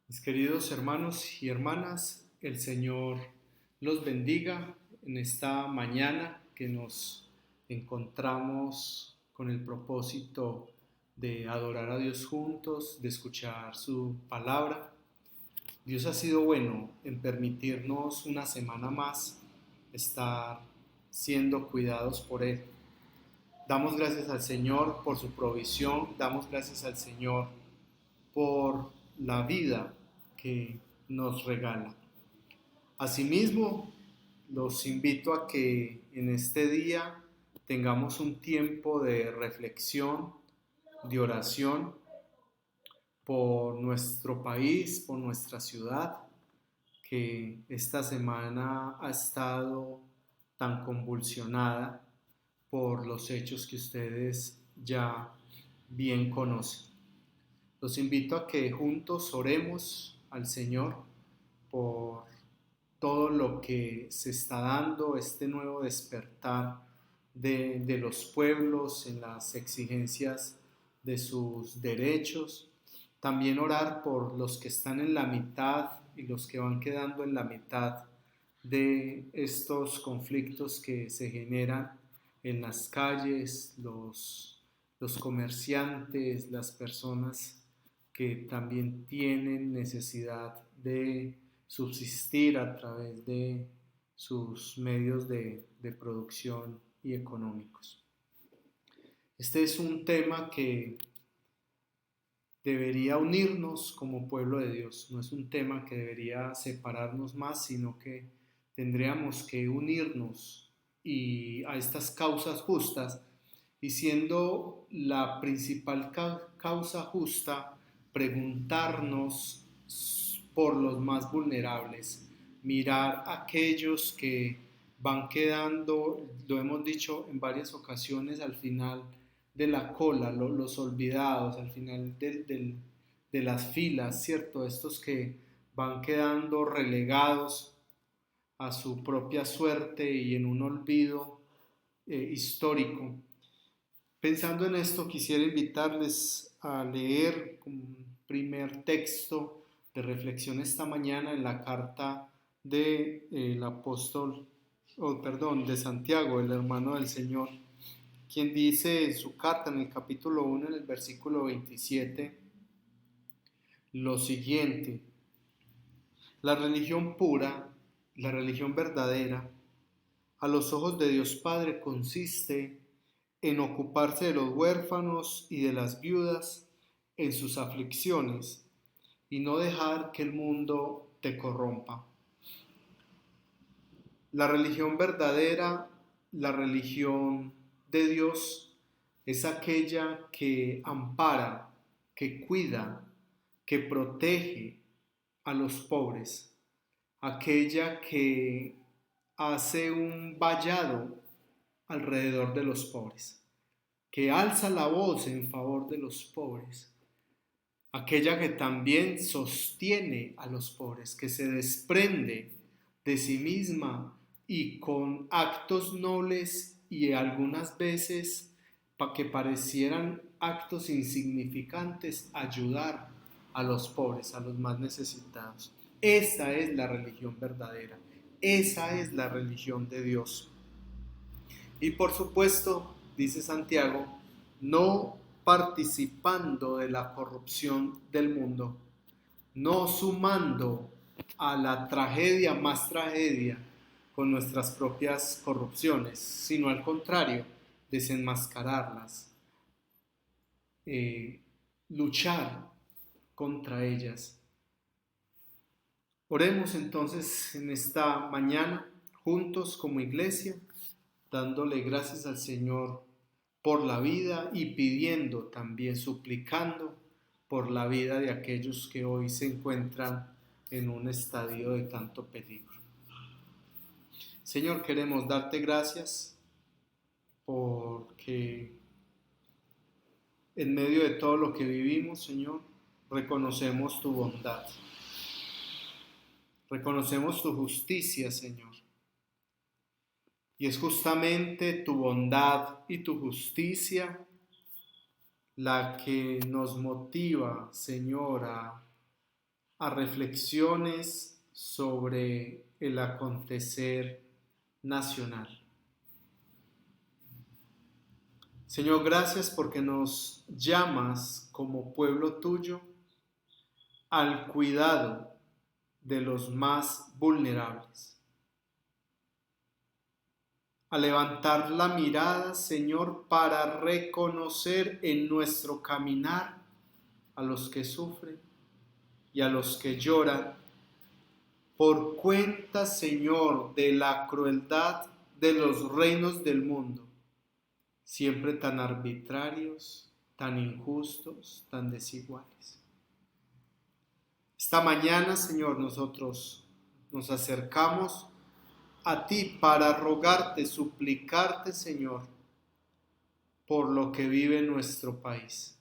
Mis queridos hermanos y hermanas, el Señor los bendiga en esta mañana que nos encontramos con el propósito de adorar a Dios juntos, de escuchar su palabra. Dios ha sido bueno en permitirnos una semana más estar siendo cuidados por Él. Damos gracias al Señor por su provisión, damos gracias al Señor por la vida que nos regala. Asimismo, los invito a que en este día tengamos un tiempo de reflexión, de oración por nuestro país, por nuestra ciudad, que esta semana ha estado tan convulsionada por los hechos que ustedes ya bien conocen. Los invito a que juntos oremos al Señor por todo lo que se está dando, este nuevo despertar de los pueblos en las exigencias de sus derechos. También orar por los que están en la mitad y los que van quedando en la mitad de estos conflictos que se generan en las calles, los comerciantes, las personas que también tienen necesidad de subsistir a través de sus medios de producción y económicos. Este es un tema que debería unirnos como pueblo de Dios, no es un tema que debería separarnos más, sino que tendríamos que unirnos y a estas causas justas y siendo la principal causa justa, preguntarnos por los más vulnerables, mirar a aquellos que van quedando, lo hemos dicho en varias ocasiones, al final de la cola, los olvidados, al final de las filas, ¿cierto? Estos que van quedando relegados a su propia suerte y en un olvido histórico. Pensando en esto, quisiera invitarles a leer un primer texto de reflexión esta mañana en la carta del apóstol, de Santiago, el hermano del Señor, quien dice en su carta en el capítulo 1, en el versículo 27, lo siguiente: la religión pura, la religión verdadera, a los ojos de Dios Padre consiste en ocuparse de los huérfanos y de las viudas en sus aflicciones y no dejar que el mundo te corrompa. La religión verdadera, la religión de Dios, es aquella que ampara, que cuida, que protege a los pobres, aquella que hace un vallado alrededor de los pobres, que alza la voz en favor de los pobres, aquella que también sostiene a los pobres, que se desprende de sí misma y con actos nobles y algunas veces que parecieran actos insignificantes, ayudar a los pobres, a los más necesitados. Esa es la religión verdadera, esa es la religión de Dios. Y por supuesto, dice Santiago, no participando de la corrupción del mundo, no sumando a la tragedia más tragedia con nuestras propias corrupciones, sino al contrario, desenmascararlas, eh, luchar contra ellas. Oremos entonces en esta mañana juntos como iglesia, dándole gracias al Señor por la vida y pidiendo también, suplicando por la vida de aquellos que hoy se encuentran en un estadio de tanto peligro. Señor, queremos darte gracias porque en medio de todo lo que vivimos, Señor, reconocemos tu bondad, reconocemos tu justicia, Señor. Y es justamente tu bondad y tu justicia la que nos motiva, Señor, a reflexiones sobre el acontecer nacional. Señor, gracias porque nos llamas como pueblo tuyo al cuidado de los más vulnerables. A levantar la mirada, Señor, para reconocer en nuestro caminar a los que sufren y a los que lloran por cuenta, Señor, de la crueldad de los reinos del mundo, siempre tan arbitrarios, tan injustos, tan desiguales. Esta mañana, Señor, nosotros nos acercamos a ti para rogarte, suplicarte, Señor, por lo que vive nuestro país.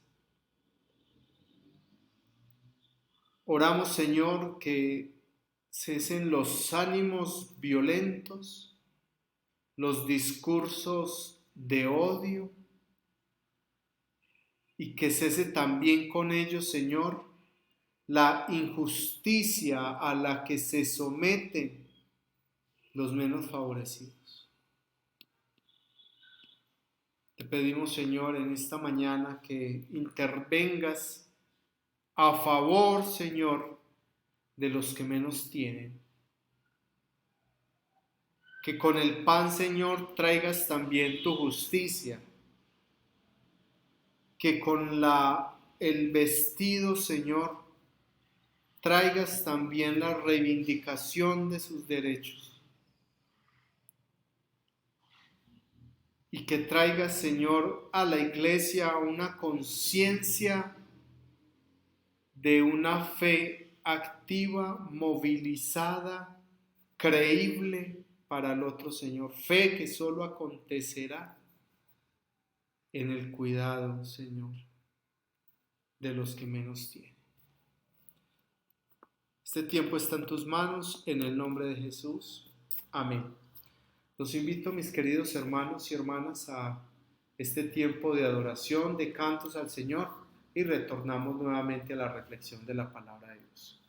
Oramos, Señor, que cesen los ánimos violentos, los discursos de odio, y que cese también con ellos, Señor, la injusticia a la que se someten los menos favorecidos. Te pedimos, Señor, en esta mañana que intervengas a favor, Señor, de los que menos tienen. Que con el pan, Señor, traigas también tu justicia. Que con el vestido, Señor, traigas también la reivindicación de sus derechos. Y que traigas, Señor, a la iglesia una conciencia de una fe activa, movilizada, creíble para el otro, Señor. Fe que solo acontecerá en el cuidado, Señor, de los que menos tienen. Este tiempo está en tus manos, en el nombre de Jesús. Amén. Los invito, mis queridos hermanos y hermanas, a este tiempo de adoración, de cantos al Señor, y retornamos nuevamente a la reflexión de la palabra de Dios.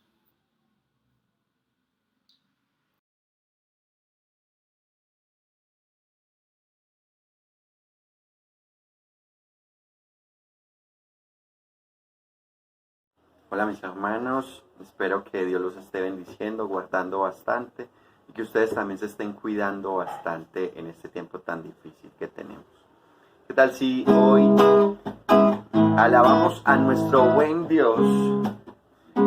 Hola mis hermanos, espero que Dios los esté bendiciendo, guardando bastante y que ustedes también se estén cuidando bastante en este tiempo tan difícil que tenemos. ¿Qué tal si hoy alabamos a nuestro buen Dios,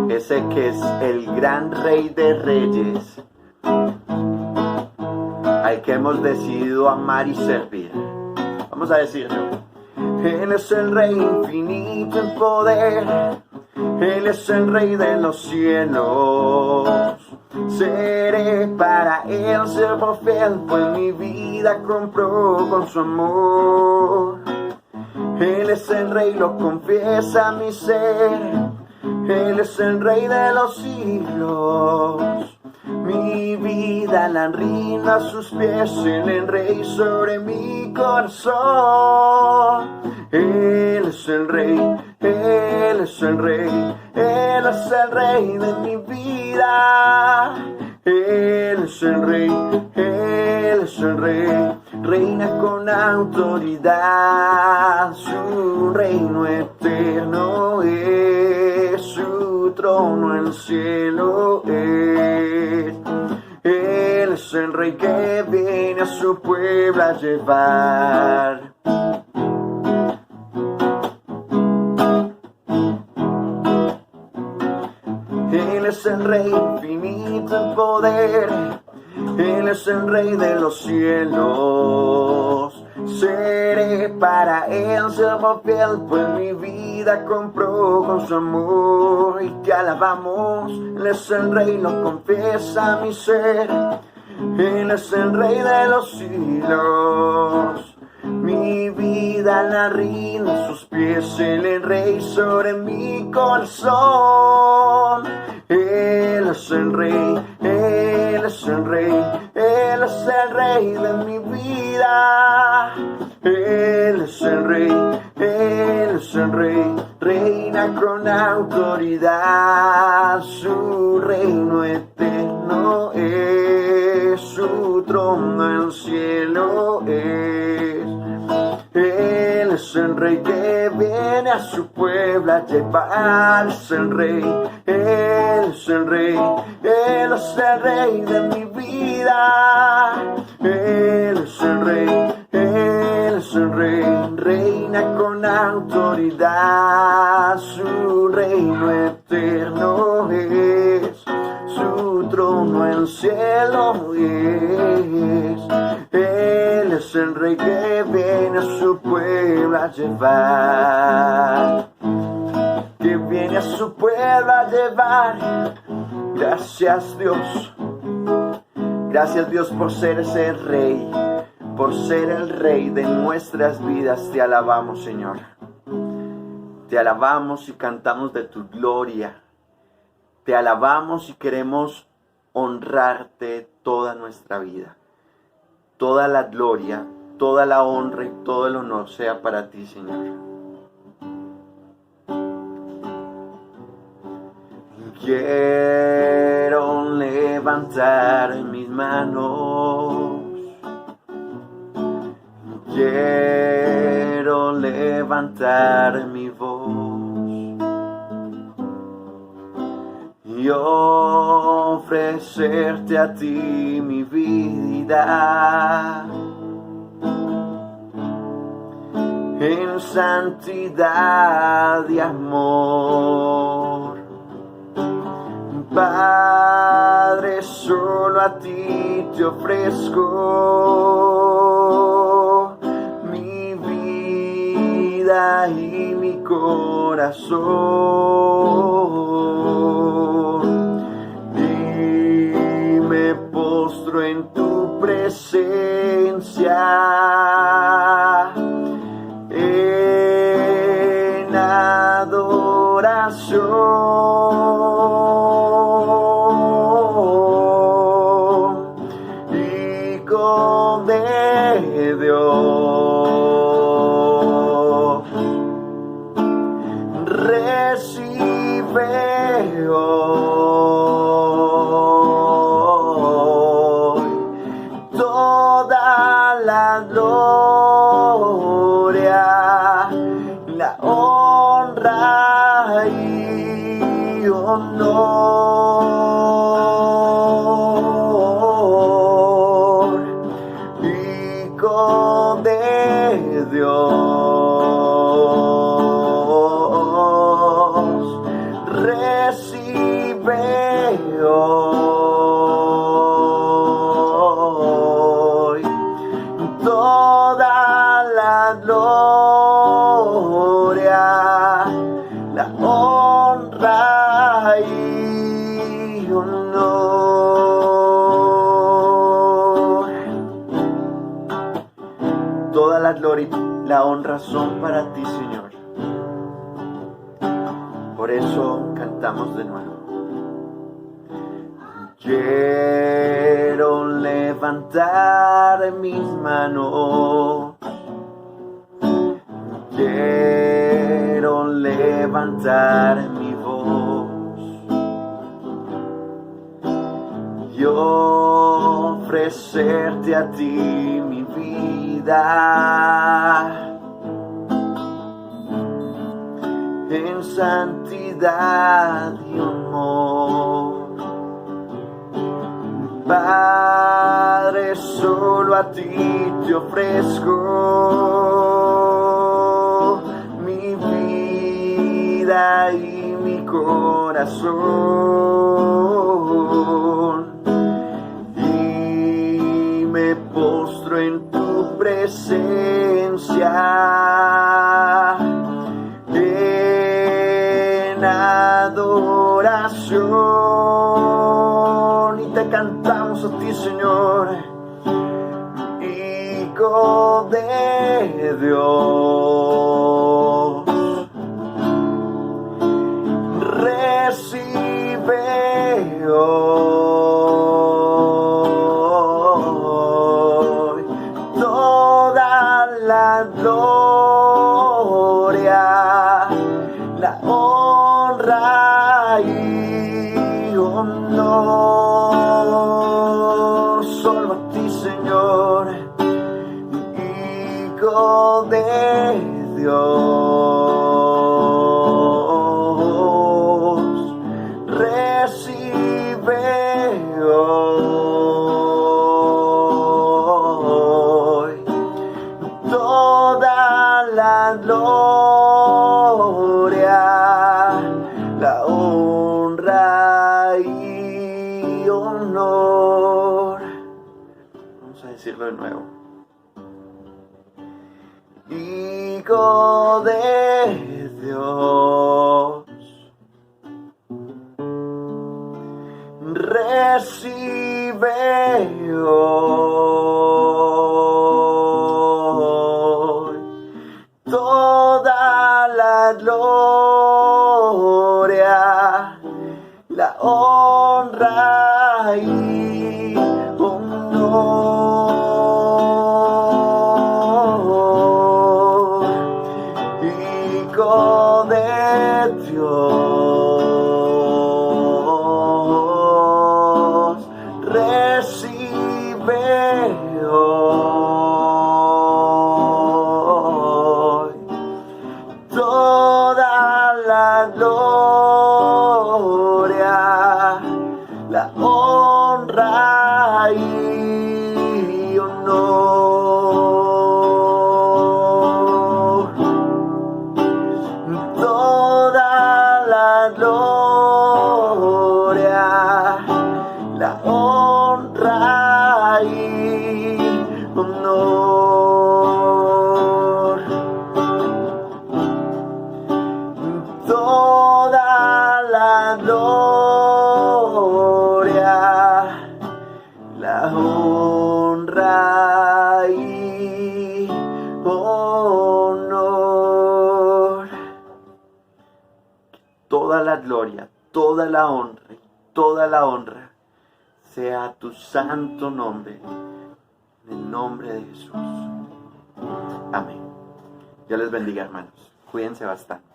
ese que es el gran Rey de Reyes, al que hemos decidido amar y servir? Vamos a decirlo. Él es el Rey infinito en poder, Él es el Rey de los cielos. Seré para Él siervo fiel, pues mi vida compró con su amor. Él es el Rey, lo confiesa mi ser, Él es el Rey de los siglos. Mi vida la rindo a sus pies, Él es el Rey sobre mi corazón. Él es el Rey, Él es el Rey, Él es el Rey de mi vida. Él es el Rey, Él es el Rey, reina con autoridad. Su reino eterno es, su trono el cielo es. Él es el Rey que viene a su pueblo a llevar. Él es el Rey infinito en poder, Él es el Rey de los cielos. Seré para Él siervo fiel, pues mi vida compró con su amor. Y te alabamos, Él es el Rey, lo confiesa mi ser, Él es el Rey de los siglos. Mi vida la rindo a sus pies, Él es el Rey sobre mi corazón. Él es el Rey, Él es el Rey, Él es el Rey de mi vida. Él es el Rey, Él es el Rey, reina reina con autoridad, su reino eterno es, su trono en el cielo es. Él es el rey que viene a su pueblo a llevar, es el rey, Él es el rey, Él es el rey de mi vida. Él es el rey, Él es el rey, reina con autoridad, su reino eterno es, su trono en el cielo es. Él es el rey que viene a su pueblo a llevar, que viene a su pueblo a llevar. Gracias Dios, gracias Dios por ser ese rey, por ser el rey de nuestras vidas. Te alabamos, Señor, te alabamos y cantamos de tu gloria, te alabamos y queremos honrarte toda nuestra vida. Toda la gloria, toda la honra y todo el honor sea para ti, Señor. Quiero levantar mis manos, quiero levantar mi voz y ofrecerte a ti mi vida en santidad y amor. Padre, solo a ti te ofrezco mi vida y mi corazón, y me postro en tu presencia en adoración y con de Dios. Recibe hoy toda la gloria, la honra y honor, y con de Dios. Recibe hoy toda la gloria, la honra y honor. Toda la gloria y la honra son para ti, Señor. Por eso cantamos de nuevo. Quiero levantar mis manos, quiero levantar mi voz y ofrecerte a ti mi vida en santidad y amor. Padre, solo a ti te ofrezco mi vida y mi corazón, y me postro en tu presencia en adoración, y te cantamos a ti, Señor, Hijo de Dios. Recibe hoy toda la gloria, la honra honra y honor solo a ti, Señor, Hijo de Dios. Recibe hoy toda la gloria, la honra y honor. Vamos a decirlo de nuevo. Hijo de Dios, recibe hoy toda la gloria, la honra y honor. Hijo de Dios, recibe hoy toda la gloria, la honra y honor. Toda la gloria, la honra y honor. Toda la gloria, la honra y honor. Toda la gloria, toda la honra y toda la honra sea tu santo nombre, en el nombre de Jesús. Amén. Dios les bendiga, hermanos. Cuídense bastante.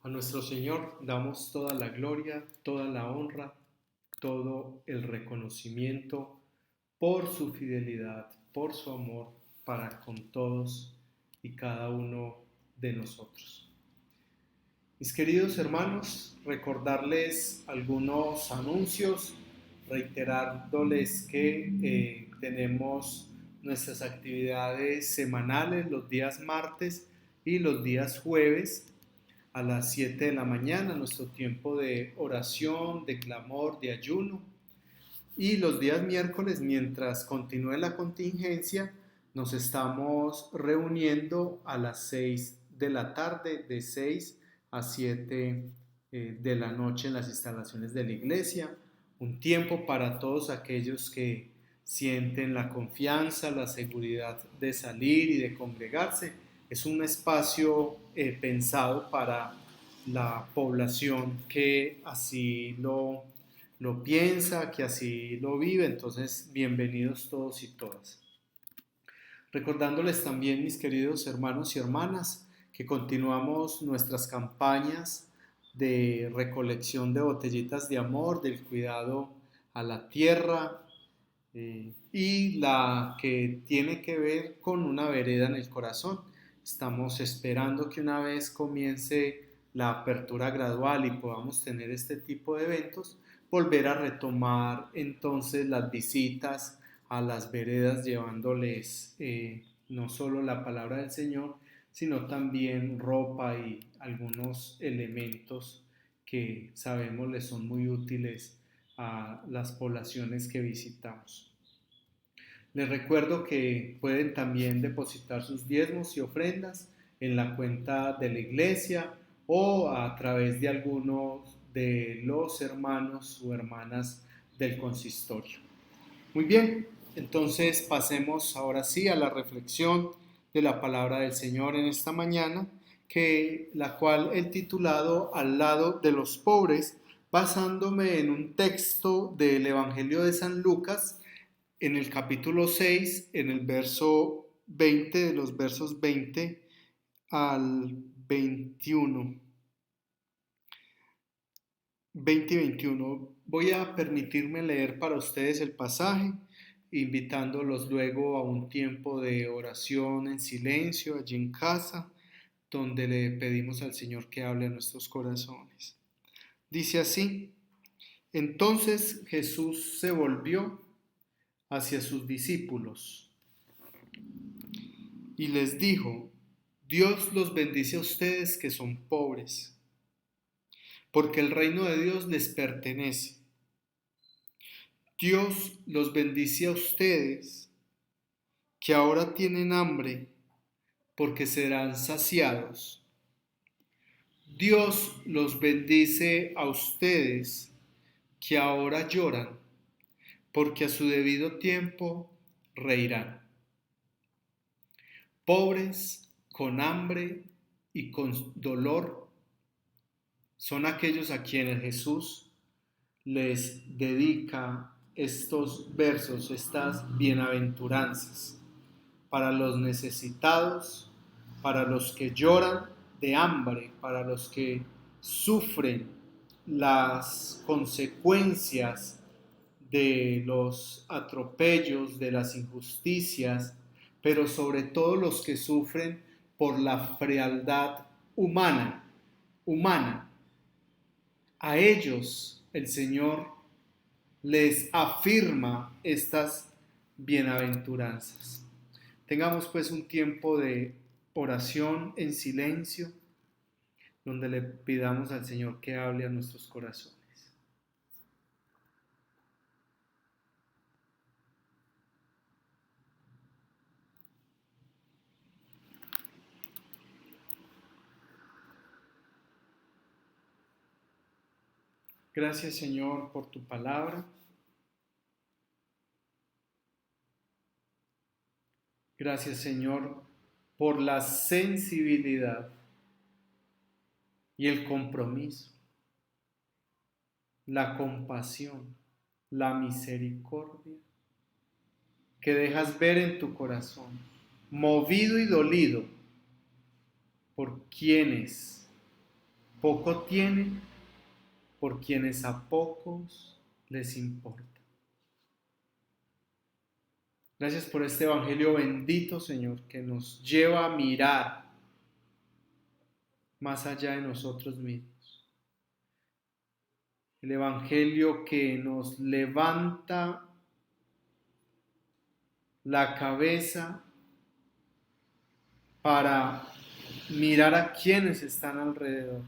A nuestro Señor damos toda la gloria, toda la honra, todo el reconocimiento por su fidelidad, por su amor para con todos y cada uno de nosotros. Mis queridos hermanos, recordarles algunos anuncios, reiterándoles que tenemos nuestras actividades semanales los días martes y los días jueves a las 7 de la mañana, nuestro tiempo de oración, de clamor, de ayuno. Y los días miércoles, mientras continúe la contingencia, nos estamos reuniendo a las 6 de la tarde, de 6 a 7 de la noche en las instalaciones de la iglesia. Un tiempo para todos aquellos que sienten la confianza, la seguridad de salir y de congregarse. Es un espacio pensado para la población que así lo piensa, que así lo vive. Entonces, bienvenidos todos y todas. Recordándoles también, mis queridos hermanos y hermanas, que continuamos nuestras campañas de recolección de botellitas de amor, del cuidado a la tierra, y la que tiene que ver con una vereda en el corazón. Estamos esperando que una vez comience la apertura gradual y podamos tener este tipo de eventos, volver a retomar entonces las visitas a las veredas, llevándoles no solo la palabra del Señor, sino también ropa y algunos elementos que sabemos les son muy útiles a las poblaciones que visitamos. Les recuerdo que pueden también depositar sus diezmos y ofrendas en la cuenta de la iglesia o a través de algunos de los hermanos o hermanas del consistorio. Muy bien, entonces pasemos ahora sí a la reflexión de la palabra del Señor en esta mañana, la cual he titulado Al lado de los pobres, basándome en un texto del Evangelio de San Lucas, en el capítulo 6, en el verso 20, de los versos 20 al 21. 20 y 21. Voy a permitirme leer para ustedes el pasaje, invitándolos luego a un tiempo de oración en silencio allí en casa, donde le pedimos al Señor que hable a nuestros corazones. Dice así: entonces Jesús se volvió hacia sus discípulos y les dijo: Dios los bendice a ustedes que son pobres, porque el reino de Dios les pertenece. Dios los bendice a ustedes que ahora tienen hambre, porque serán saciados. Dios los bendice a ustedes que ahora lloran, porque a su debido tiempo reirán. Pobres, con hambre y con dolor, son aquellos a quienes Jesús les dedica estos versos, estas bienaventuranzas, para los necesitados, para los que lloran de hambre, para los que sufren las consecuencias de los atropellos, de las injusticias, pero sobre todo los que sufren por la frialdad humana. A ellos el Señor les afirma estas bienaventuranzas. Tengamos pues un tiempo de oración en silencio, donde le pidamos al Señor que hable a nuestros corazones. Gracias, Señor, por tu palabra. Gracias, Señor, por la sensibilidad y el compromiso, la compasión, la misericordia que dejas ver en tu corazón, movido y dolido por quienes poco tienen, por quienes a pocos les importa. Gracias por este evangelio bendito, Señor, que nos lleva a mirar más allá de nosotros mismos. El evangelio que nos levanta la cabeza para mirar a quienes están alrededor.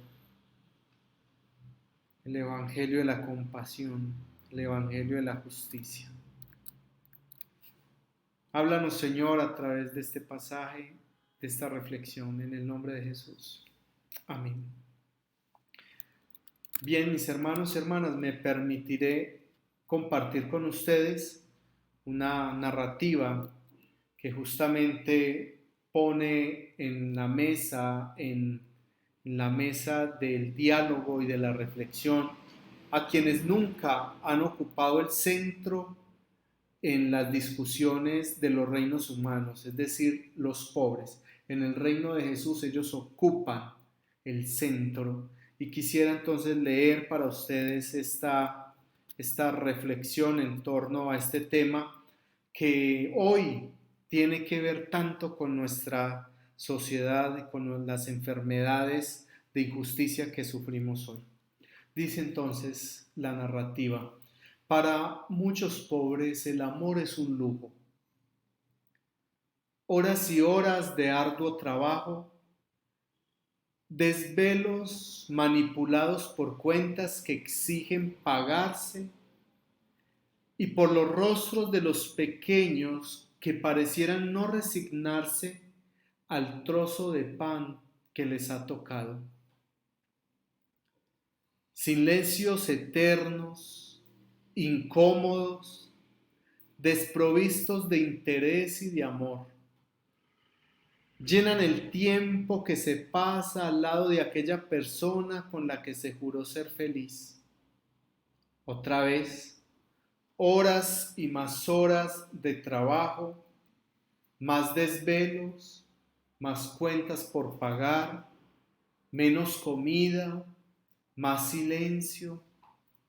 El evangelio de la compasión, el evangelio de la justicia. Háblanos, Señor, a través de este pasaje, de esta reflexión, en el nombre de Jesús. Amén. Bien, mis hermanos y hermanas, me permitiré compartir con ustedes una narrativa que justamente pone en la mesa del diálogo y de la reflexión a quienes nunca han ocupado el centro en las discusiones de los reinos humanos, es decir, los pobres. En el reino de Jesús ellos ocupan el centro, y quisiera entonces leer para ustedes esta reflexión en torno a este tema que hoy tiene que ver tanto con nuestra sociedad y con las enfermedades de injusticia que sufrimos hoy. Dice entonces la narrativa: para muchos pobres el amor es un lujo. Horas y horas de arduo trabajo, desvelos manipulados por cuentas que exigen pagarse, y por los rostros de los pequeños que parecieran no resignarse al trozo de pan que les ha tocado. Silencios eternos, incómodos, desprovistos de interés y de amor. llenan el tiempo que se pasa al lado de aquella persona con la que se juró ser feliz. Otra vez, horas y más horas de trabajo, más desvelos, más cuentas por pagar, menos comida, más silencio,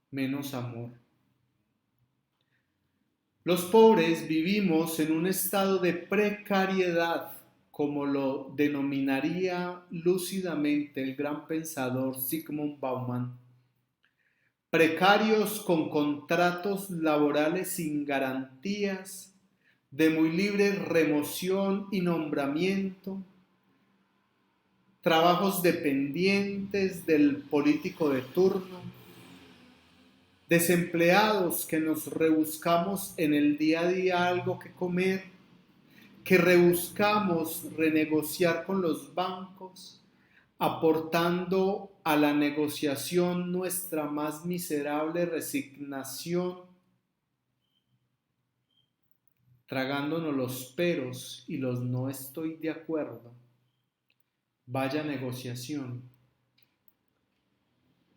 menos amor. Los pobres vivimos en un estado de precariedad, como lo denominaría lúcidamente el gran pensador Zygmunt Bauman. Precarios con contratos laborales sin garantías, de muy libre remoción y nombramiento, trabajos dependientes del político de turno, desempleados que nos rebuscamos en el día a día algo que comer, que rebuscamos renegociar con los bancos, aportando a la negociación nuestra más miserable resignación, tragándonos los peros y los no estoy de acuerdo. Vaya negociación.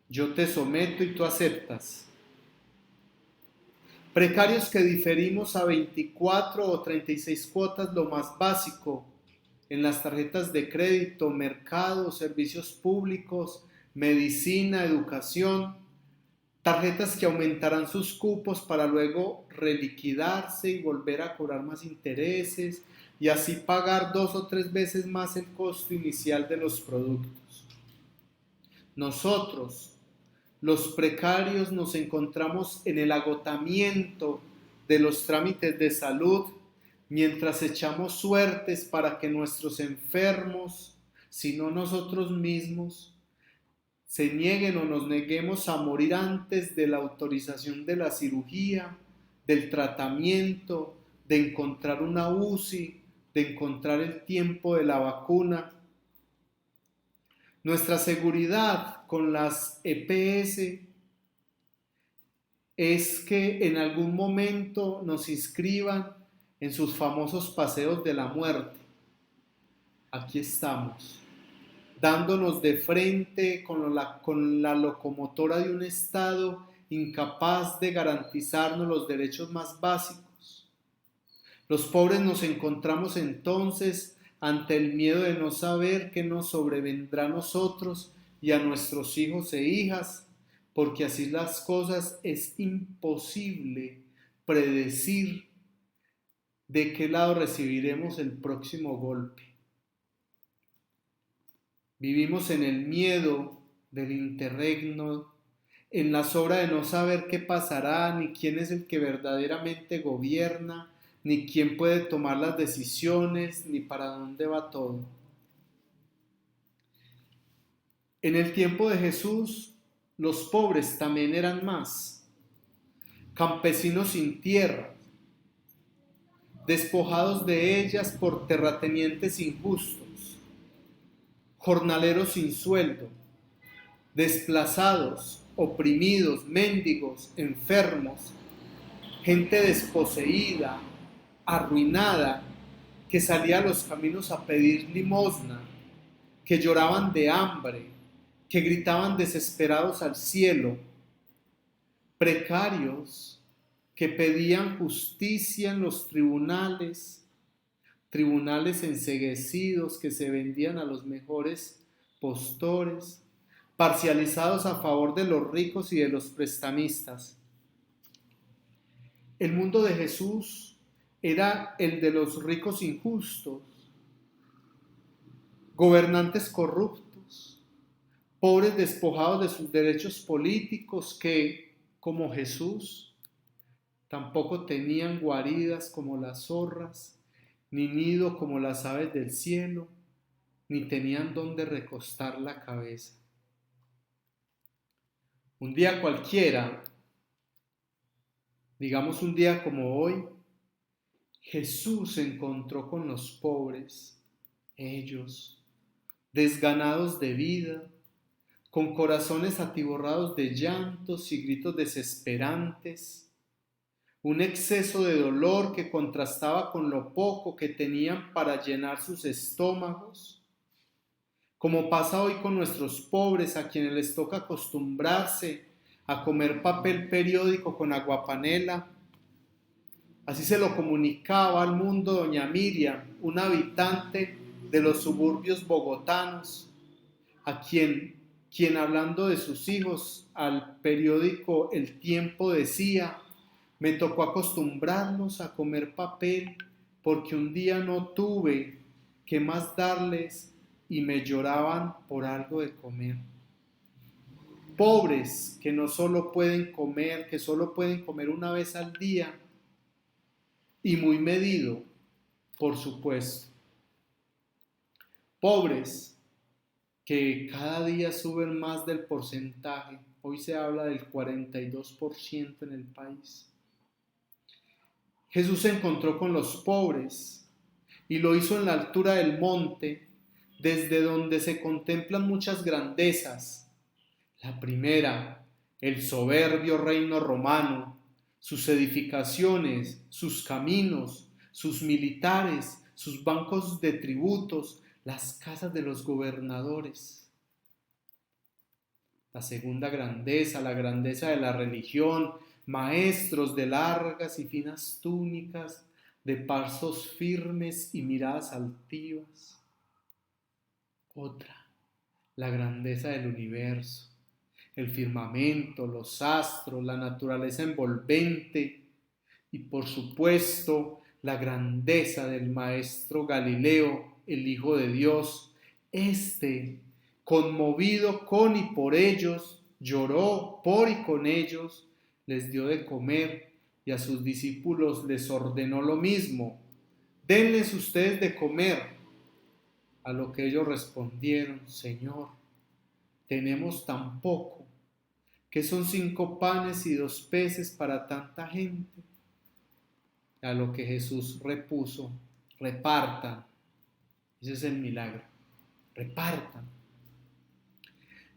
Yo te someto y tú aceptas. Precarios que diferimos a 24 o 36 cuotas, lo más básico, en las tarjetas de crédito, mercado, servicios públicos, medicina, educación, tarjetas que aumentarán sus cupos para luego reliquidarse y volver a cobrar más intereses y así pagar 2 o 3 veces más el costo inicial de los productos. Nosotros, los precarios, nos encontramos en el agotamiento de los trámites de salud mientras echamos suertes para que nuestros enfermos, si no nosotros mismos, se nieguen o nos neguemos a morir antes de la autorización de la cirugía, del tratamiento, de encontrar una UCI, de encontrar el tiempo de la vacuna. Nuestra seguridad con las EPS es que en algún momento nos inscriban en sus famosos paseos de la muerte. Aquí estamos, dándonos de frente con la locomotora de un Estado incapaz de garantizarnos los derechos más básicos. Los pobres nos encontramos entonces ante el miedo de no saber qué nos sobrevendrá a nosotros y a nuestros hijos e hijas, porque así las cosas es imposible predecir de qué lado recibiremos el próximo golpe. Vivimos en el miedo del interregno, en la sobra de no saber qué pasará, ni quién es el que verdaderamente gobierna, ni quién puede tomar las decisiones, ni para dónde va todo. En el tiempo de Jesús, los pobres también eran más, campesinos sin tierra, despojados de ellas por terratenientes injustos, jornaleros sin sueldo, desplazados, oprimidos, mendigos, enfermos, gente desposeída, arruinada, que salía a los caminos a pedir limosna, que lloraban de hambre, que gritaban desesperados al cielo, precarios que pedían justicia en los tribunales enceguecidos que se vendían a los mejores postores, parcializados a favor de los ricos y de los prestamistas. El mundo de Jesús era el de los ricos injustos, gobernantes corruptos, pobres despojados de sus derechos políticos que, como Jesús, tampoco tenían guaridas como las zorras, ni nido como las aves del cielo, ni tenían dónde recostar la cabeza. Un día cualquiera, digamos un día como hoy, Jesús se encontró con los pobres, ellos, desganados de vida, con corazones atiborrados de llantos y gritos desesperantes, un exceso de dolor que contrastaba con lo poco que tenían para llenar sus estómagos. Como pasa hoy con nuestros pobres, a quienes les toca acostumbrarse a comer papel periódico con aguapanela. Así se lo comunicaba al mundo doña Miriam, una habitante de los suburbios bogotanos, a quien hablando de sus hijos al periódico El Tiempo decía: me tocó acostumbrarlos a comer papel porque un día no tuve qué más darles y me lloraban por algo de comer. Pobres que no solo pueden comer, que solo pueden comer una vez al día y muy medido, por supuesto. Pobres que cada día suben más del porcentaje. Hoy se habla del 42% en el país. Jesús se encontró con los pobres y lo hizo en la altura del monte, desde donde se contemplan muchas grandezas. La primera, el soberbio reino romano, sus edificaciones, sus caminos, sus militares, sus bancos de tributos, las casas de los gobernadores. La segunda grandeza, la grandeza de la religión, maestros de largas y finas túnicas, de pasos firmes y miradas altivas. Otra, la grandeza del universo, el firmamento, los astros, la naturaleza envolvente y por supuesto la grandeza del maestro Galileo, el Hijo de Dios. Conmovido con y por ellos, lloró por y con ellos, les dio de comer y a sus discípulos les ordenó lo mismo: denles ustedes de comer. A lo que ellos respondieron: Señor, tenemos tan poco, que son 5 panes y 2 peces para tanta gente. A lo que Jesús repuso: repartan. Ese es el milagro, repartan.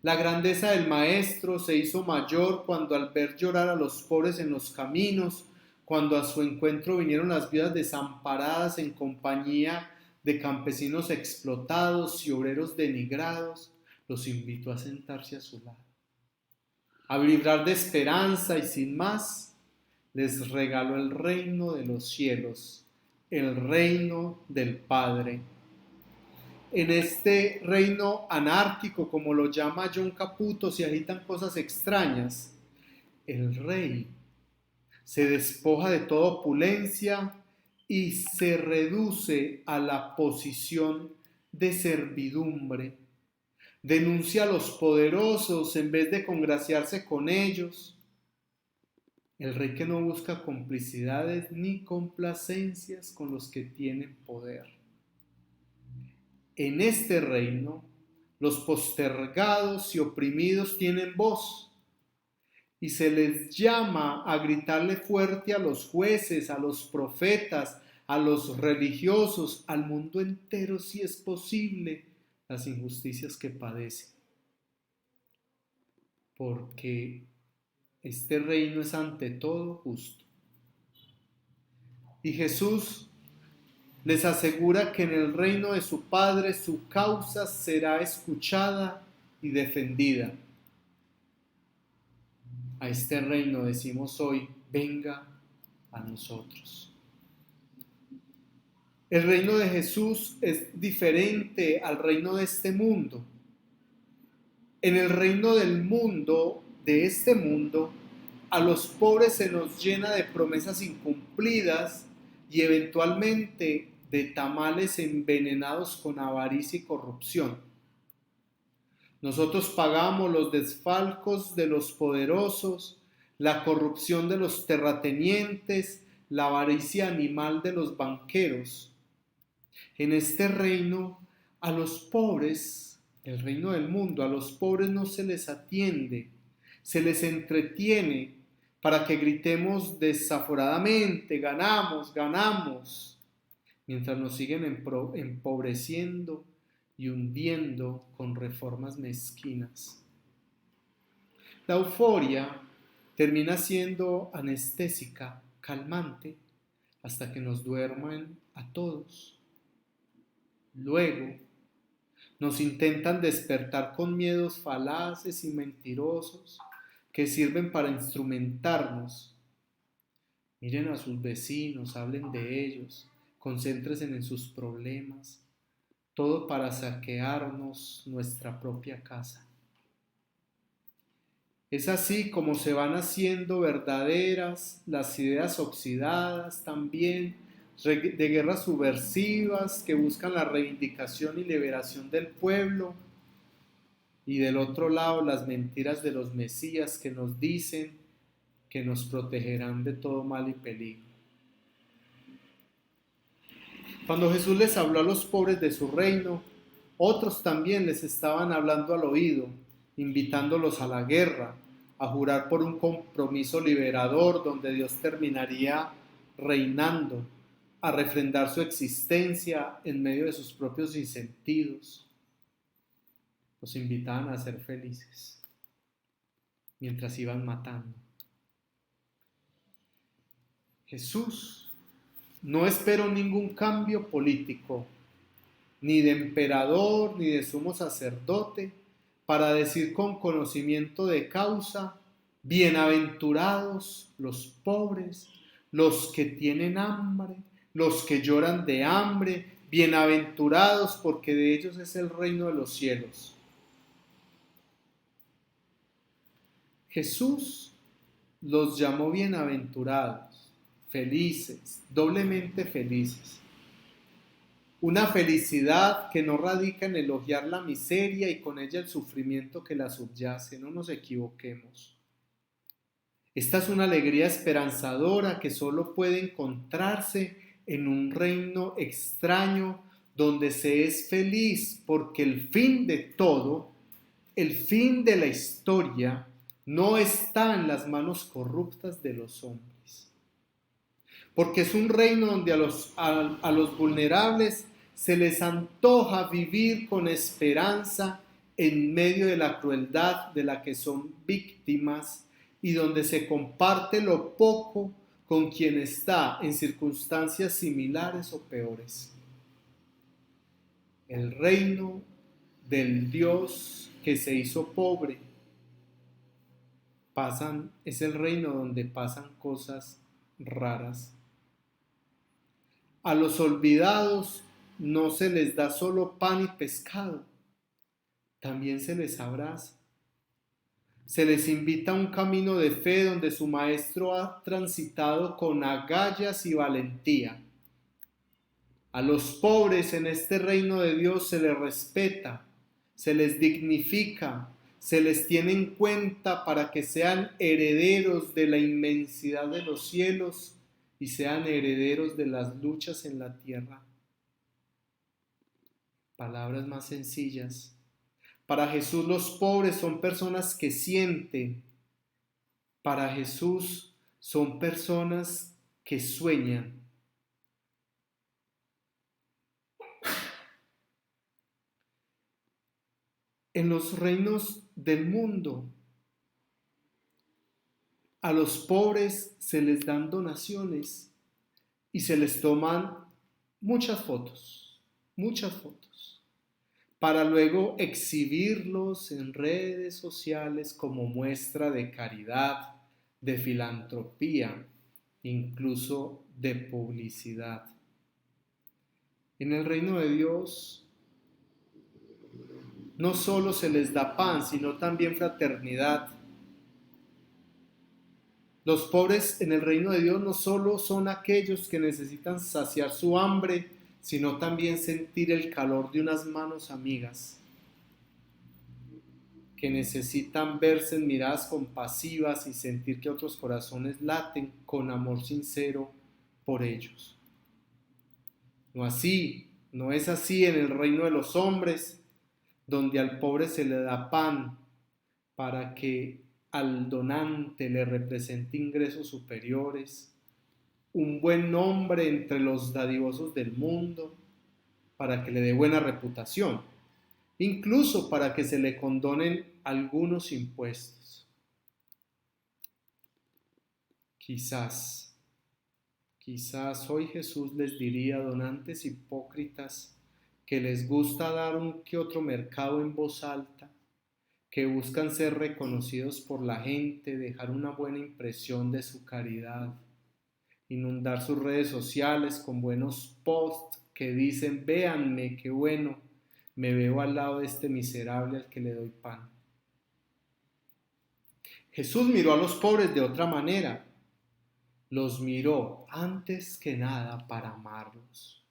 La grandeza del Maestro se hizo mayor cuando, al ver llorar a los pobres en los caminos, cuando a su encuentro vinieron las viudas desamparadas en compañía de campesinos explotados y obreros denigrados, los invitó a sentarse a su lado. A vibrar de esperanza y sin más, les regaló el reino de los cielos, el reino del Padre. En este reino anárquico, como lo llama John Caputo, se agitan cosas extrañas. El rey se despoja de toda opulencia y se reduce a la posición de servidumbre. Denuncia a los poderosos en vez de congraciarse con ellos. El rey que no busca complicidades ni complacencias con los que tienen poder. En este reino, los postergados y oprimidos tienen voz y se les llama a gritarle fuerte a los jueces, a los profetas, a los religiosos, al mundo entero, si es posible, las injusticias que padecen. Porque este reino es ante todo justo. Y Jesús les asegura que en el reino de su Padre su causa será escuchada y defendida. A este reino decimos hoy: venga a nosotros. El reino de Jesús es diferente al reino de este mundo. En el reino del mundo, de este mundo, a los pobres se nos llena de promesas incumplidas y eventualmente de tamales envenenados con avaricia y corrupción. Nosotros pagamos los desfalcos de los poderosos, la corrupción de los terratenientes, la avaricia animal de los banqueros. En este reino, a los pobres, el reino del mundo, a los pobres no se les atiende, se les entretiene para que gritemos desaforadamente: ganamos, ganamos, mientras nos siguen empobreciendo y hundiendo con reformas mezquinas. La euforia termina siendo anestésica, calmante hasta que nos duerman a todos. Luego nos intentan despertar con miedos falaces y mentirosos que sirven para instrumentarnos. Miren a sus vecinos, hablen de ellos, concéntrense en sus problemas, todo para saquearnos nuestra propia casa. Es así como se van haciendo verdaderas las ideas oxidadas también de guerras subversivas que buscan la reivindicación y liberación del pueblo, y del otro lado las mentiras de los mesías que nos dicen que nos protegerán de todo mal y peligro. Cuando Jesús les habló a los pobres de su reino, otros también les estaban hablando al oído, invitándolos a la guerra, a jurar por un compromiso liberador donde Dios terminaría reinando, a refrendar su existencia en medio de sus propios sinsentidos. Los invitaban a ser felices mientras iban matando. Jesús no esperó ningún cambio político, ni de emperador, ni de sumo sacerdote, para decir con conocimiento de causa: bienaventurados los pobres, los que tienen hambre, los que lloran de hambre, bienaventurados porque de ellos es el reino de los cielos. Jesús los llamó bienaventurados, felices, doblemente felices. Una felicidad que no radica en elogiar la miseria y con ella el sufrimiento que la subyace, no nos equivoquemos. Esta es una alegría esperanzadora que solo puede encontrarse en un reino extraño donde se es feliz, porque el fin de todo, el fin de la historia, no está en las manos corruptas de los hombres. Porque es un reino donde a los vulnerables se les antoja vivir con esperanza en medio de la crueldad de la que son víctimas, y donde se comparte lo poco con quien está en circunstancias similares o peores. El reino del Dios que se hizo pobre es el reino donde pasan cosas raras. A los olvidados no se les da solo pan y pescado, también se les abraza. Se les invita a un camino de fe donde su maestro ha transitado con agallas y valentía. A los pobres en este reino de Dios se les respeta, se les dignifica, se les tiene en cuenta para que sean herederos de la inmensidad de los cielos y sean herederos de las luchas en la tierra. Palabras más sencillas. Para Jesús los pobres son personas que sienten. Para Jesús son personas que sueñan. En los reinos del mundo, a los pobres se les dan donaciones y se les toman muchas fotos, para luego exhibirlos en redes sociales como muestra de caridad, de filantropía, incluso de publicidad. En el reino de Dios no solo se les da pan, sino también fraternidad. Los pobres en el reino de Dios no solo son aquellos que necesitan saciar su hambre, sino también sentir el calor de unas manos amigas, que necesitan verse en miradas compasivas y sentir que otros corazones laten con amor sincero por ellos. No es así en el reino de los hombres, donde al pobre se le da pan para que al donante le represente ingresos superiores, un buen nombre entre los dadivosos del mundo, para que le dé buena reputación, incluso para que se le condonen algunos impuestos. Quizás Quizás hoy Jesús les diría: donantes hipócritas, que les gusta dar un que otro mercado en voz alta, que buscan ser reconocidos por la gente, dejar una buena impresión de su caridad, inundar sus redes sociales con buenos posts que dicen: véanme, qué bueno, me veo al lado de este miserable al que le doy pan. Jesús miró a los pobres de otra manera. Los miró antes que nada para amarlos.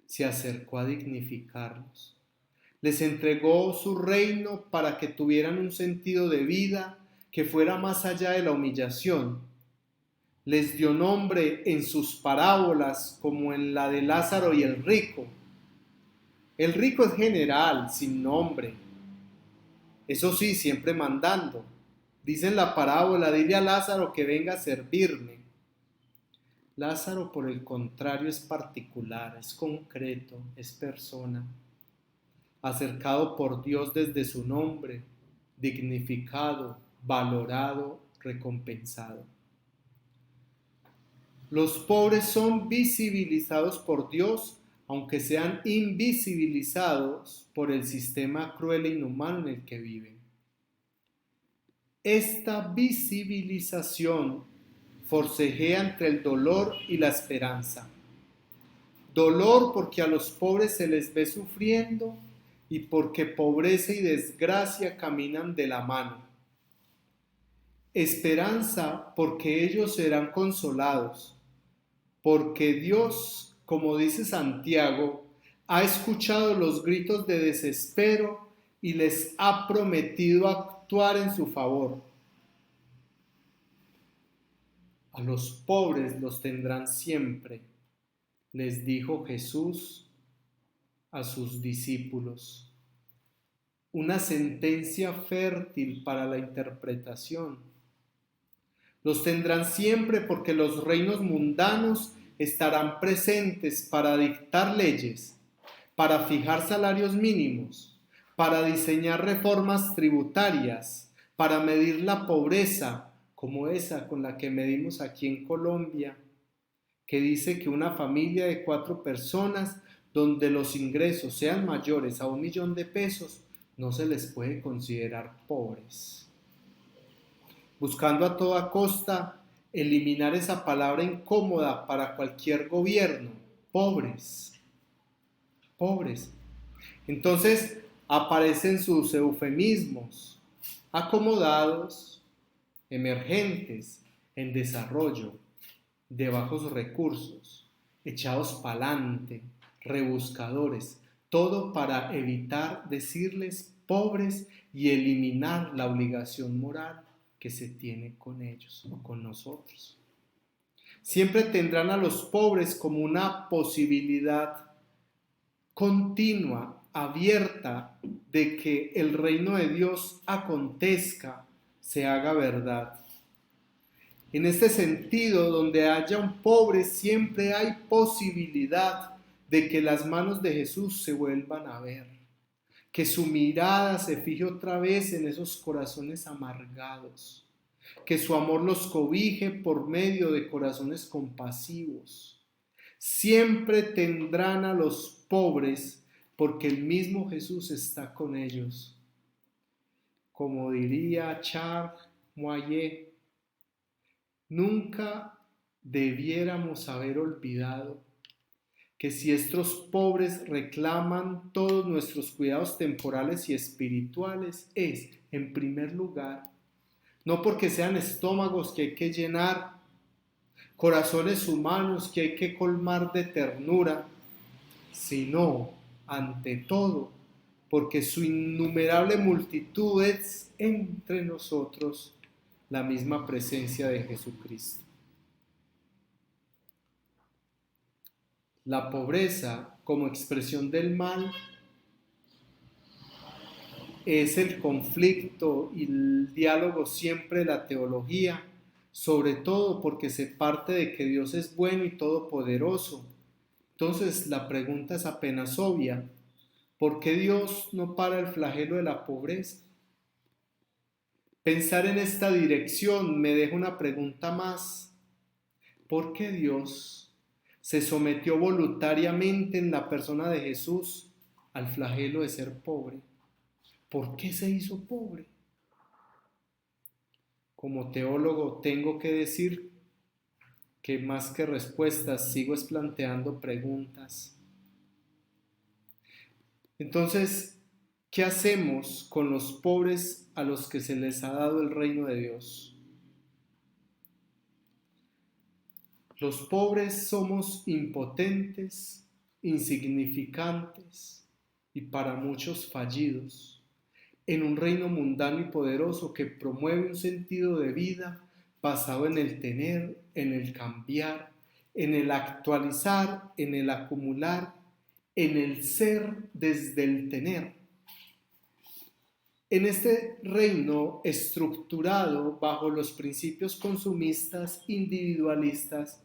Se acercó a dignificarlos. Les entregó su reino para que tuvieran un sentido de vida que fuera más allá de la humillación. Les dio nombre en sus parábolas, como en la de Lázaro y el rico. El rico es general, sin nombre. Eso sí, siempre mandando. Dice en la parábola: dile a Lázaro que venga a servirme. Lázaro, por el contrario, es particular, es concreto, es persona, acercado por Dios desde su nombre, dignificado, valorado, recompensado. Los pobres son visibilizados por Dios, aunque sean invisibilizados por el sistema cruel e inhumano en el que viven. Esta visibilización forcejea entre el dolor y la esperanza. Dolor porque a los pobres se les ve sufriendo y porque pobreza y desgracia caminan de la mano. Esperanza porque ellos serán consolados, porque Dios, como dice Santiago, ha escuchado los gritos de desespero y les ha prometido actuar en su favor. A los pobres los tendrán siempre, les dijo Jesús a sus discípulos. Una sentencia fértil para la interpretación. Los tendrán siempre porque los reinos mundanos estarán presentes para dictar leyes, para fijar salarios mínimos, para diseñar reformas tributarias, para medir la pobreza, como esa con la que medimos aquí en Colombia, que dice que una familia de 4 personas, donde los ingresos sean mayores a 1 millón de pesos, no se les puede considerar pobres. Buscando a toda costa eliminar esa palabra incómoda para cualquier gobierno: pobres, pobres. Entonces aparecen sus eufemismos: acomodados, emergentes, en desarrollo, de bajos recursos, echados pa'lante, rebuscadores, todo para evitar decirles pobres y eliminar la obligación moral que se tiene con ellos o con nosotros. Siempre tendrán a los pobres como una posibilidad continua, abierta, de que el reino de Dios acontezca, se haga verdad. En este sentido, donde haya un pobre, siempre hay posibilidad de que las manos de Jesús se vuelvan a ver, que su mirada se fije otra vez en esos corazones amargados, que su amor los cobije por medio de corazones compasivos. Siempre tendrán a los pobres porque el mismo Jesús está con ellos. Como diría Charles Moyet, nunca debiéramos haber olvidado que si estos pobres reclaman todos nuestros cuidados temporales y espirituales, es, en primer lugar, no porque sean estómagos que hay que llenar, corazones humanos que hay que colmar de ternura, sino, ante todo, porque su innumerable multitud es entre nosotros la misma presencia de Jesucristo. La pobreza, como expresión del mal, es el conflicto y el diálogo siempre de la teología, sobre todo porque se parte de que Dios es bueno y todopoderoso. Entonces la pregunta es apenas obvia: ¿por qué Dios no para el flagelo de la pobreza? Pensar en esta dirección me deja una pregunta más. Porque Dios se sometió voluntariamente en la persona de Jesús al flagelo de ser pobre. ¿Por qué se hizo pobre? Como teólogo tengo que decir que más que respuestas sigo planteando preguntas. Entonces, ¿qué hacemos con los pobres a los que se les ha dado el reino de Dios? Los pobres somos impotentes, insignificantes y para muchos fallidos, en un reino mundano y poderoso que promueve un sentido de vida basado en el tener, en el cambiar, en el actualizar, en el acumular, en el ser desde el tener. En este reino estructurado bajo los principios consumistas, individualistas,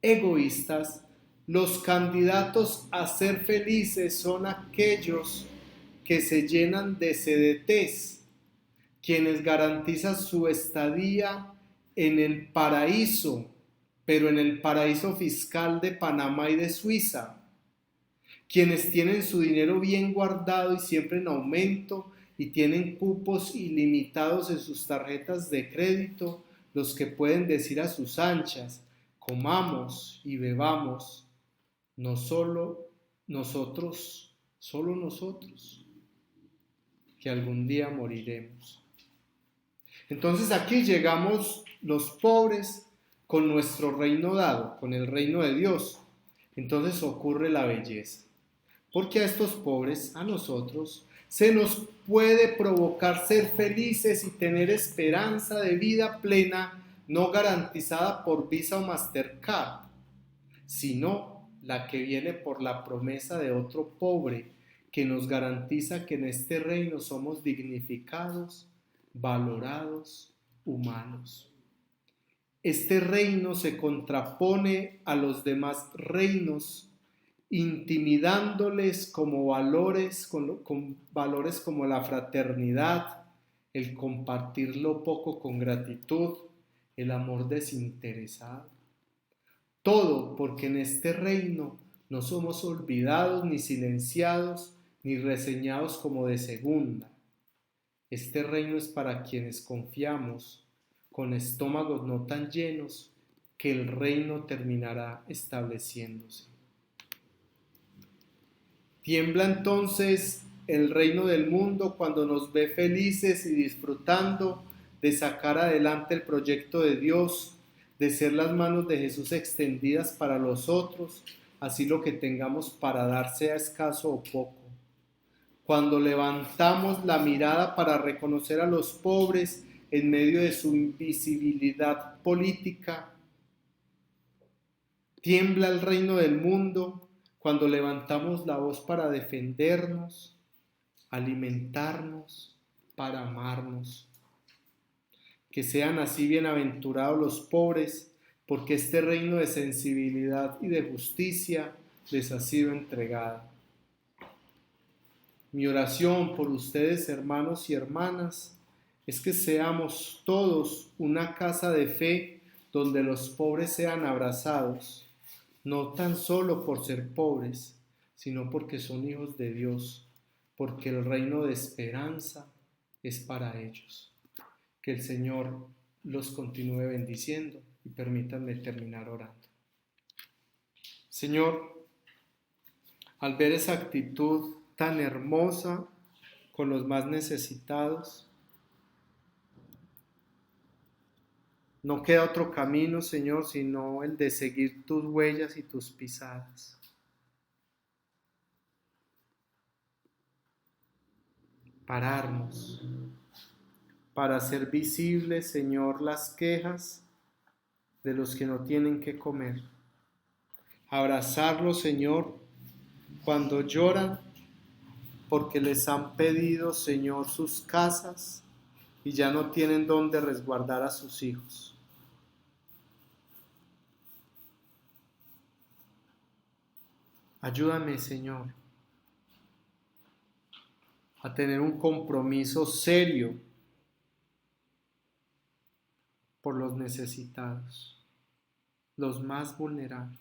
egoístas, los candidatos a ser felices son aquellos que se llenan de sedetés, quienes garantizan su estadía en el paraíso, pero en el paraíso fiscal de Panamá y de Suiza, quienes tienen su dinero bien guardado y siempre en aumento y tienen cupos ilimitados en sus tarjetas de crédito, los que pueden decir a sus anchas: comamos y bebamos, no solo nosotros, que algún día moriremos. Entonces aquí llegamos los pobres con nuestro reino dado, con el reino de Dios. Entonces ocurre la belleza, porque a estos pobres, a nosotros, se nos puede provocar ser felices y tener esperanza de vida plena, no garantizada por Visa o Mastercard, sino la que viene por la promesa de otro pobre que nos garantiza que en este reino somos dignificados, valorados, humanos. Este reino se contrapone a los demás reinos, intimidándoles como valores, con valores como la fraternidad, el compartir lo poco con gratitud, el amor desinteresado. Todo porque en este reino no somos olvidados ni silenciados ni reseñados como de segunda. Este reino es para quienes confiamos, con estómagos no tan llenos, que el reino terminará estableciéndose. Tiembla entonces el reino del mundo cuando nos ve felices y disfrutando de sacar adelante el proyecto de Dios, de ser las manos de Jesús extendidas para los otros, así lo que tengamos para dar sea escaso o poco. Cuando levantamos la mirada para reconocer a los pobres en medio de su invisibilidad política, tiembla el reino del mundo cuando levantamos la voz para defendernos, alimentarnos, para amarnos. Que sean así bienaventurados los pobres, porque este reino de sensibilidad y de justicia les ha sido entregado. Mi oración por ustedes, hermanos y hermanas, es que seamos todos una casa de fe donde los pobres sean abrazados, no tan solo por ser pobres, sino porque son hijos de Dios, porque el reino de esperanza es para ellos. Que el Señor los continúe bendiciendo y permítanme terminar orando. Señor, al ver esa actitud tan hermosa con los más necesitados, no queda otro camino, Señor, sino el de seguir tus huellas y tus pisadas. Pararnos para hacer visibles, Señor, las quejas de los que no tienen que comer. Abrazarlos, Señor, cuando lloran porque les han pedido, Señor, sus casas y ya no tienen dónde resguardar a sus hijos. Ayúdame, Señor, a tener un compromiso serio por los necesitados. los más vulnerables.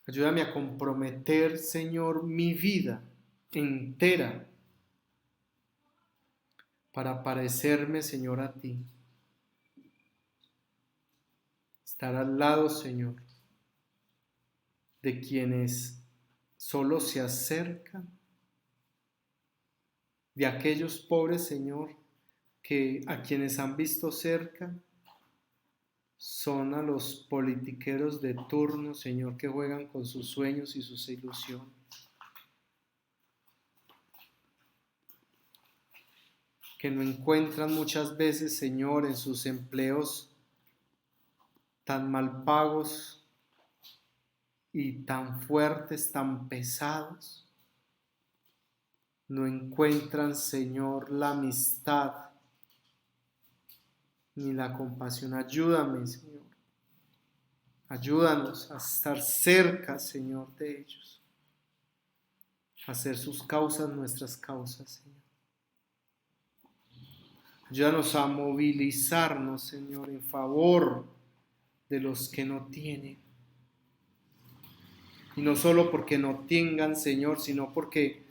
Ayúdame a comprometer, Señor, mi vida entera para parecerme, Señor, a ti. Estar al lado, Señor, de quienes solo se acercan, de aquellos pobres, Señor, que a quienes han visto cerca son a los politiqueros de turno, Señor, que juegan con sus sueños y sus ilusiones. Que no encuentran muchas veces, Señor, en sus empleos tan mal pagos y tan fuertes, tan pesados, no encuentran, Señor, la amistad ni la compasión. Ayúdame, Señor. Ayúdanos a estar cerca, Señor, de ellos. A hacer sus causas nuestras causas, Señor. Ayúdanos a movilizarnos, Señor, en favor de los que no tienen. Y no solo porque no tengan, Señor, sino porque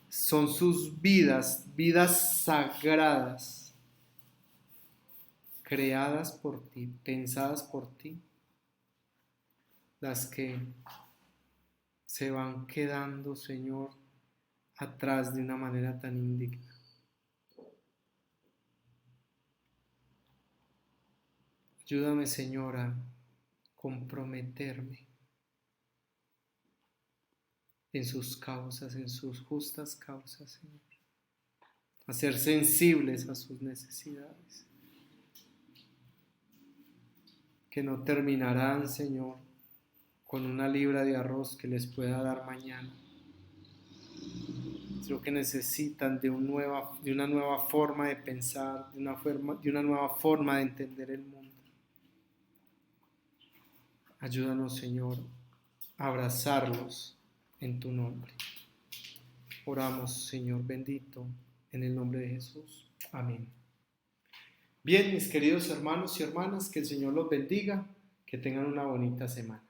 son sus vidas, vidas sagradas, creadas por ti, pensadas por ti, las que se van quedando, Señor, atrás de una manera tan indigna. Ayúdame, Señor, a comprometerme en sus causas, en sus justas causas, Señor. A ser sensibles a sus necesidades. Que no terminarán, Señor, con una libra de arroz que les pueda dar mañana. Sino que necesitan de una nueva forma de pensar, de una nueva forma de entender el mundo. Ayúdanos, Señor, a abrazarlos en tu nombre. Oramos, Señor bendito, en el nombre de Jesús. Amén. Bien, mis queridos hermanos y hermanas, que el Señor los bendiga, que tengan una bonita semana.